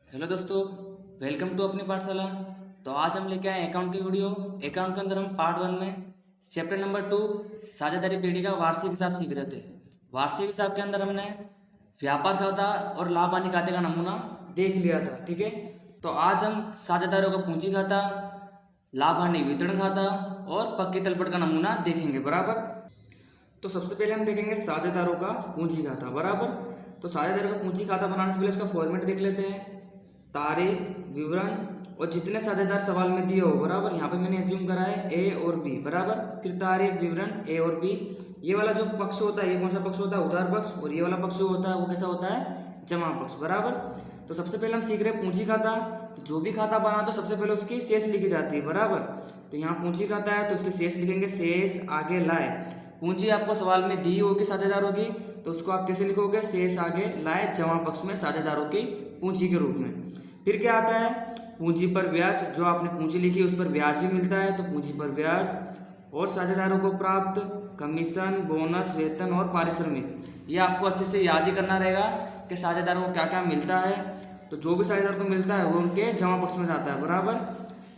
Hello दोस्तों, welcome to अपनी पाठशाला। तो आज हम लेके आए अकाउंट की वीडियो। अकाउंट के अंदर हम पार्ट 1 में चैप्टर नंबर 2 साझेदारी पीढ़ी का वार्षिक हिसाब सीख रहे थे। वार्षिक हिसाब के अंदर हमने व्यापार खाता और लाभ हानि खाते का नमूना देख लिया था। ठीक है, तो आज हम साझेदारों का पूंजी खाता, लाभ हानि वितरण खाता और पक्की तलपट का नमूना देखेंगे। बराबर। तो सबसे पहले हम देखेंगे साझेदारों का पूंजी खाता। बराबर। तो साझेदारों का पूंजी खाता बनाने से पहले इसका फॉर्मेट देख लेते हैं। तारीख, विवरण और जितने साझेदार सवाल में दिए हो। बराबर। यहाँ पे मैंने एज्यूम करा है ए और बी। बराबर। फिर तारीख, विवरण, ए और बी। ये वाला जो पक्ष होता है, ये कौन सा पक्ष होता है? उधार पक्ष। और ये वाला पक्ष जो होता है वो कैसा होता है? जमा पक्ष। बराबर। तो सबसे पहले हम सीख रहे हैं पूंजी खाता। तो जो भी खाता बना तो सबसे पहले उसकी शेष लिखी जाती है। बराबर। तो यहाँ पूंजी खाता है तो उसके शेष लिखेंगे, शेष आगे लाए। पूंजी आपको सवाल में दी होगी साझेदारों की, तो उसको आप कैसे लिखोगे? शेष आगे लाए जमा पक्ष में साझेदारों की पूंजी के रूप में। फिर क्या आता है? पूंजी पर ब्याज। जो आपने पूंजी लिखी उस पर ब्याज भी मिलता है, तो पूंजी पर ब्याज। और साझेदारों को प्राप्त कमीशन, बोनस, वेतन और पारिश्रमिक। ये आपको अच्छे से याद ही करना रहेगा कि साझेदारों को क्या क्या मिलता है। तो जो भी साझेदार को मिलता है वो उनके जमा पक्ष में जाता है। बराबर।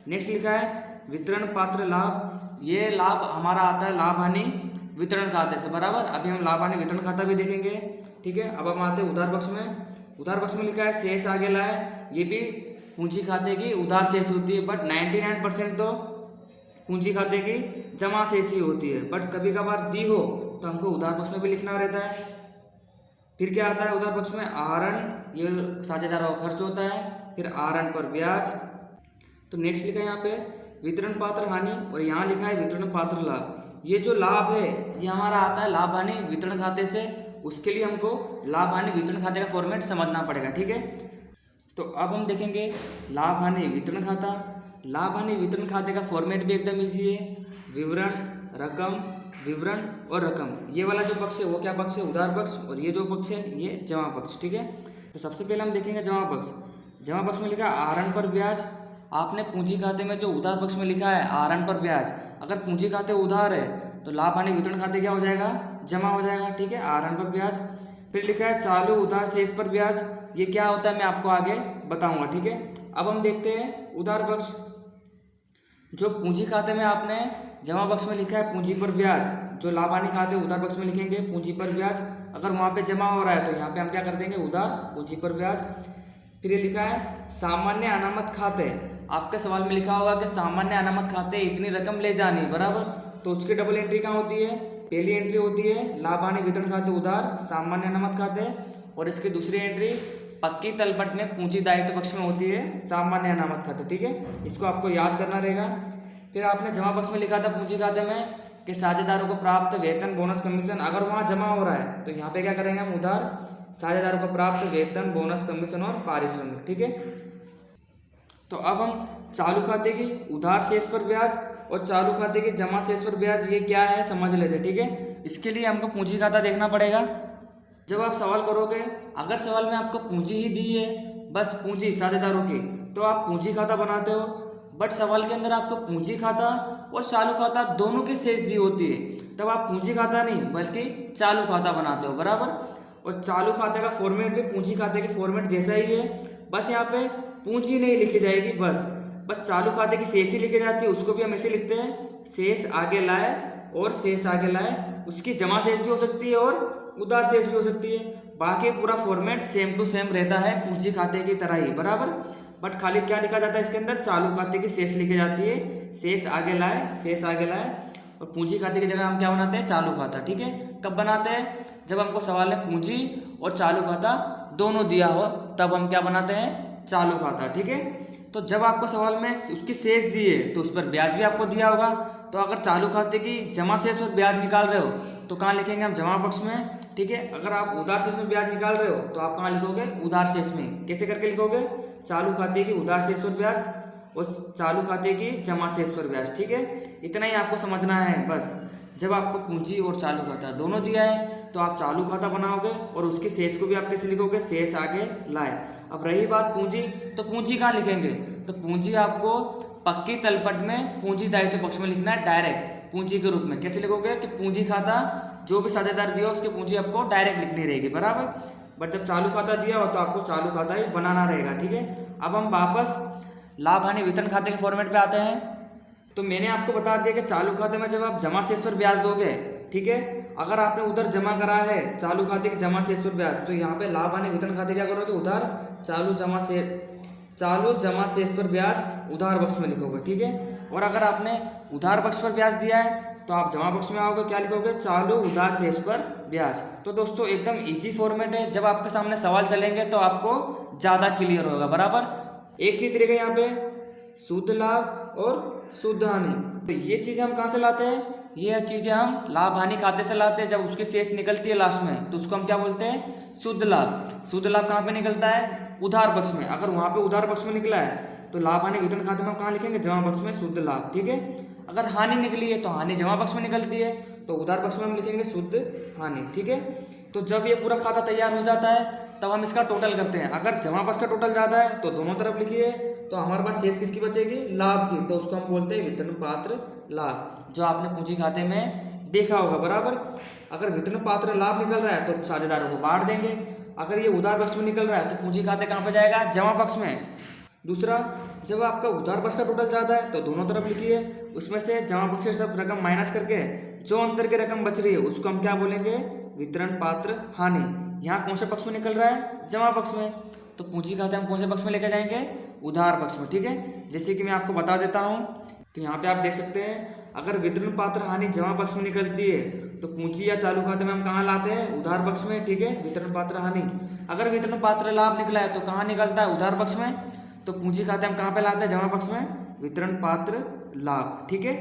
नेक्स्ट लिखा है वितरण पात्र लाभ। ये लाभ हमारा आता है लाभ हानि वितरण खाते से। बराबर। अभी हम लाभ हानि वितरण खाता भी देखेंगे। ठीक है, अब हम आते हैं उधार पक्ष में। उधार पक्ष में लिखा है शेष आगे लाए। ये भी पूंजी खाते की उधार शेष होती है, बट 99% तो पूंजी खाते की जमा शेष ही होती है। बट कभी कभार दी हो तो हमको उधार पक्ष में भी लिखना रहता है। फिर क्या आता है उधार पक्ष में? आहरण। ये साझेदारों का खर्च होता है। फिर आहरण पर ब्याज। तो नेक्स्ट लिखा है यहाँ पे वितरण पात्र हानि, और यहाँ लिखा है वितरण पात्र लाभ। ये जो लाभ है ये हमारा आता है लाभ हानि वितरण खाते से। उसके लिए हमको लाभ हानि वितरण खाते का फॉर्मेट समझना पड़ेगा। ठीक है, तो अब हम देखेंगे लाभ हानि वितरण खाता। लाभ हानि वितरण खाते का फॉर्मेट भी एकदम इजी है। विवरण, रकम, विवरण और रकम। ये वाला जो पक्ष है वो क्या पक्ष है? उधार पक्ष। और ये जो पक्ष है ये जमा पक्ष। ठीक है, तो सबसे पहले हम देखेंगे जमा पक्ष। जमा पक्ष में लिखा है आहरण पर ब्याज। आपने पूंजी खाते में जो उधार पक्ष में लिखा है आहरण पर ब्याज, अगर पूंजी खाते उधार है तो लाभ हानि वितरण खाते क्या हो जाएगा? जमा हो जाएगा। ठीक है, आहरण पर ब्याज। फिर लिखा है चालू उधार शेष पर ब्याज। ये क्या होता है मैं आपको आगे बताऊंगा। ठीक है, अब हम देखते हैं उधार पक्ष। जो पूंजी खाते में आपने जमा पक्ष में लिखा है पूंजी पर ब्याज, जो लाभ हानि खाते उधार पक्ष में लिखेंगे पूंजी पर ब्याज। अगर वहां पे जमा हो रहा है तो यहाँ पे हम क्या कर देंगे? उधार पूंजी पर ब्याज। फिर ये लिखा है सामान्य अनामत खाते। आपके सवाल में लिखा होगा कि सामान्य अनामत खाते इतनी रकम ले जानी है। बराबर। तो उसकी डबल एंट्री कहाँ होती है? पहली एंट्री होती है लाभ हानि वितरण खाते उधार सामान्य अनामत खाते, और इसकी दूसरी एंट्री पक्की तलपट में पूंजी दायित्व पक्ष में होती है सामान्य अनामत खाते। ठीक है, इसको आपको याद करना रहेगा। फिर आपने जमा पक्ष में लिखा था पूंजी खाते में कि साझेदारों को प्राप्त वेतन, बोनस, कमीशन। अगर वहाँ जमा हो रहा है तो यहाँ पे क्या करेंगे हम? उधार साझेदारों को प्राप्त वेतन, बोनस, कमीशन और पारिश्रमिक। ठीक है, तो अब हम चालू खाते की उधार शेष पर ब्याज और चालू खाते की जमा शेष पर ब्याज ये क्या है समझ लेते हैं। ठीक है, इसके लिए हमको पूंजी खाता देखना पड़ेगा। जब आप सवाल करोगे, अगर सवाल में आपको पूंजी ही दी है, बस पूंजी साझेदारों की, तो आप पूंजी खाता बनाते हो। बट सवाल के अंदर आपको पूंजी खाता और चालू खाता दोनों की शेष दी होती है, तब आप पूंजी खाता नहीं बल्कि चालू खाता बनाते हो। बराबर। और चालू खाते का फॉर्मेट भी पूंजी खाते के फॉर्मेट जैसा ही है, बस यहाँ पे पूंजी नहीं लिखी जाएगी। बस चालू खाते की शेष ही लिखी जाती है। उसको भी हम ऐसे लिखते हैं शेष आगे लाए और शेष आगे लाए। उसकी जमा शेष भी हो सकती है और उधार शेष भी हो सकती है। बाकी पूरा फॉर्मेट सेम टू सेम रहता है पूंजी खाते की तरह ही। बराबर। बट खाली क्या लिखा जाता है इसके अंदर? चालू खाते की शेष लिखी जाती है, शेष आगे लाए, शेष आगे लाए। और पूंजी खाते की जगह हम क्या बनाते हैं? चालू खाता। ठीक है, कब बनाते हैं? जब हमको सवाल में पूंजी और चालू खाता दोनों दिया हो तब हम क्या बनाते हैं? चालू खाता। ठीक है, तो जब आपको सवाल में उसकी शेष दी है तो उस पर ब्याज भी आपको दिया होगा। तो अगर चालू खाते की जमा शेष पर ब्याज निकाल रहे हो तो कहाँ लिखेंगे हम? जमा पक्ष में। ठीक है, अगर आप उधार शेष में ब्याज निकाल रहे हो तो आप कहाँ लिखोगे? उधार शेष में। कैसे करके लिखोगे? चालू खाते की उधार शेष पर ब्याज और चालू खाते की जमा शेष पर ब्याज। ठीक है, इतना ही आपको समझना है बस। जब आपको पूंजी और चालू खाता दोनों दिया है तो आप चालू खाता बनाओगे और उसके शेष को भी आप कैसे लिखोगे? शेष आगे लाए। अब रही बात पूंजी, तो पूंजी कहाँ लिखेंगे? तो पूंजी आपको पक्की तलपट में पूंजी दायित्व पक्ष में लिखना है डायरेक्ट पूंजी के रूप में। कैसे लिखोगे? कि पूंजी खाता जो भी साझेदार दिया उसकी पूंजी आपको डायरेक्ट लिखनी रहेगी। बराबर। बट जब चालू खाता दिया हो तो आपको चालू खाता ही बनाना रहेगा। ठीक है, अब हम वापस लाभ हानि वितरण खाते के फॉर्मेट पे आते हैं। तो मैंने आपको बता दिया कि चालू खाते में जब आप जमा शेष पर ब्याज दोगे, ठीक है, अगर आपने उधर जमा करा है चालू खाते के जमा शेष पर ब्याज, तो यहाँ पे लाभ हानि वितरण खाते क्या करोगे, उधार चालू जमा शेष पर ब्याज उधार पक्ष में लिखोगे। ठीक है, और अगर आपने उधार पक्ष पर ब्याज दिया है तो आप जमा पक्ष में आओगे, क्या लिखोगे, चालू उधार शेष पर ब्याज। तो दोस्तों एकदम इजी फॉर्मेट है, जब आपके सामने सवाल चलेंगे तो आपको ज़्यादा क्लियर होगा। बराबर, एक चीज रहेगा यहाँ पे शुद्ध लाभ और शुद्ध हानि। तो ये चीजें हम कहाँ से लाते हैं, ये चीजें हम लाभ हानि खाते से लाते हैं। जब उसकी शेष निकलती है लास्ट में तो उसको हम क्या बोलते हैं, शुद्ध लाभ। शुद्ध लाभ कहाँ पे निकलता है, उधार पक्ष में। अगर वहाँ पे उधार पक्ष में निकला है तो लाभ हानि वितरण खाते में हम कहाँ लिखेंगे, जमा पक्ष में शुद्ध लाभ। ठीक है, अगर हानि निकली है तो हानि जमा पक्ष में निकलती है तो उधार पक्ष में हम लिखेंगे शुद्ध हानि। ठीक है, तो जब ये पूरा खाता तैयार हो जाता है तब हम इसका टोटल करते हैं। अगर जमा पक्ष का टोटल ज़्यादा है तो दोनों तरफ लिखिए, तो हमारे पास शेष किसकी बचेगी, लाभ की, तो उसको हम बोलते हैं वितरण पात्र लाभ, जो आपने पूंजी खाते में देखा होगा। बराबर, अगर वितरण पात्र लाभ निकल रहा है तो साझेदारों को बांट देंगे। अगर ये उधार पक्ष में निकल रहा है तो पूंजी खाते कहाँ पे जाएगा, जमा पक्ष में। दूसरा, जब आपका उधार पक्ष का टोटल ज़्यादा है तो दोनों तरफ लिखिए, उसमें से जमा पक्ष से सब रकम माइनस करके जो अंतर की रकम बच रही है उसको हम क्या बोलेंगे, वितरण पात्र हानि। यहाँ कौन से पक्ष में निकल रहा है, जमा पक्ष में, तो पूंजी खाते हम कौन से पक्ष में लेकर जाएंगे, उधार पक्ष में। ठीक है, जैसे कि मैं आपको बता देता हूँ, तो यहाँ पे आप देख सकते हैं, अगर वितरण पात्र हानि जमा पक्ष में निकलती है तो पूंजी या चालू खाते में हम कहाँ लाते हैं, उधार पक्ष में। ठीक है, वितरण पात्र हानि। अगर वितरण पात्र लाभ निकला है तो कहाँ निकलता है, उधार पक्ष में, तो पूंजी खाते हम कहाँ पे लाते हैं, जमा पक्ष में, वितरण पात्र लाभ। ठीक है,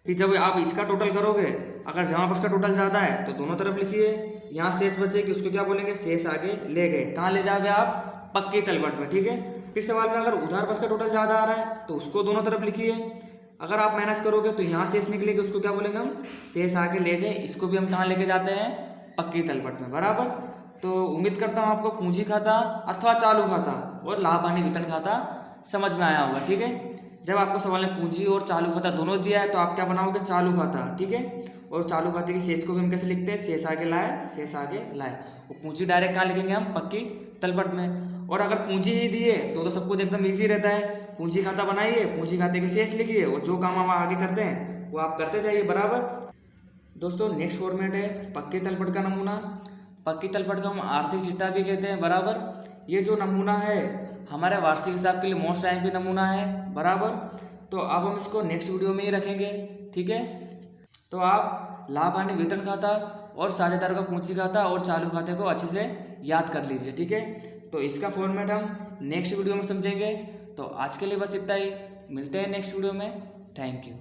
फिर जब आप इसका टोटल करोगे, अगर जमा पक्ष का टोटल ज़्यादा है तो दोनों तरफ लिखिए, यहाँ शेष बचेगी उसको क्या बोलेंगे, शेष आगे ले गए। कहाँ ले जाओगे आप, पक्की तलपट में। ठीक है, फिर सवाल में अगर उधार पक्ष का टोटल ज़्यादा आ रहा है तो उसको दोनों तरफ लिखिए। अगर आप माइनस करोगे तो यहाँ शेष निकलेगी, उसको क्या बोलेंगे हम, शेष आगे ले गए। इसको भी हम कहाँ लेके जाते हैं, पक्की तलपट में। बराबर, तो उम्मीद करता हूँ आपको पूंजी खाता अथवा चालू खाता और लाभ हानि वितरण खाता समझ में आया होगा। ठीक है, जब आपको सवाल में पूंजी और चालू खाता दोनों दिया है तो आप क्या बनाओगे, चालू खाता। ठीक है, और चालू खाते की शेष को भी हम कैसे लिखते हैं, शेष आगे लाए, शेष आगे लाए। और पूंजी डायरेक्ट कहाँ लिखेंगे हम, पक्की तलपट में। और अगर पूंजी ही दिए तो सब कुछ एकदम ईजी रहता है, पूंजी खाता बनाइए, पूंजी खाते के शेष लिखिए और जो काम हम आगे करते हैं वो आप करते जाइए। बराबर दोस्तों, नेक्स्ट फॉर्मेट है पक्की तलपट का नमूना। पक्की तलपट को हम आर्थिक चिट्ठा भी कहते हैं। बराबर, ये जो नमूना है हमारे वार्षिक हिसाब के लिए मोस्ट टाइम नमूना है। बराबर, तो अब हम इसको नेक्स्ट वीडियो में ही रखेंगे। ठीक है, तो आप लाभ हानि वितरण खाता और साझेदारों का पूंजी खाता और चालू खाते को अच्छे से याद कर लीजिए। ठीक है, तो इसका फॉर्मेट हम नेक्स्ट वीडियो में समझेंगे। तो आज के लिए बस इतना ही, मिलते हैं नेक्स्ट वीडियो में। Thank you.